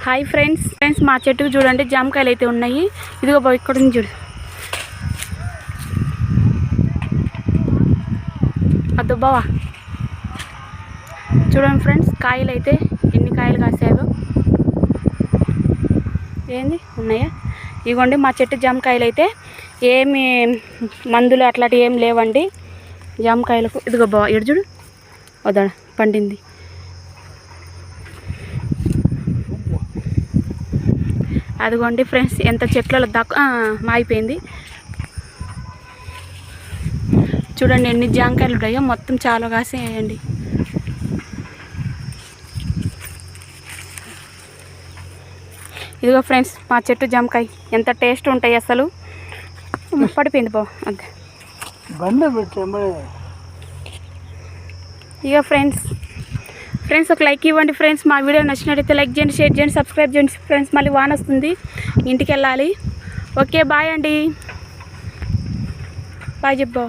Hi friends మా చెట్టుకు చూడండి జామకాయలు అయితే ఉన్నాయి. ఇదిగో బావ ఇక్కడ ఉంది చూడు. అదో బావా చూడండి ఫ్రెండ్స్, కాయలు అయితే ఎన్ని కాయలు కాసాయో. ఏంది ఉన్నాయా? ఇదిగోండి మా చెట్టు జామకాయలు అయితే ఏమి మందులు అట్లాంటివి ఏం లేవండి జామకాయలకు. ఇదిగో బావా ఎడు చూడు, వదా పండింది. అదిగోండి ఫ్రెండ్స్ ఎంత చెట్లలో మాయిపోయింది. చూడండి ఎన్ని జామకాయలు ఉన్నాయో, మొత్తం చాలా కాసేయండి. ఇదిగో ఫ్రెండ్స్ మా చెట్టు జామకాయ ఎంత టేస్ట్ ఉంటాయి అసలు. పడిపోయింది బావ అంతే. ఇక ఫ్రెండ్స్ ఒక లైక్ ఇవ్వండి ఫ్రెండ్స్. మా వీడియో నచ్చినట్టయితే లైక్ చేయండి, షేర్ చేయండి, సబ్స్క్రైబ్ చేయండి ఫ్రెండ్స్. మళ్ళీ వాన వస్తుంది, ఇంటికి వెళ్ళాలి. ఓకే బాయ్ అండి, బాయ్ చెప్పు.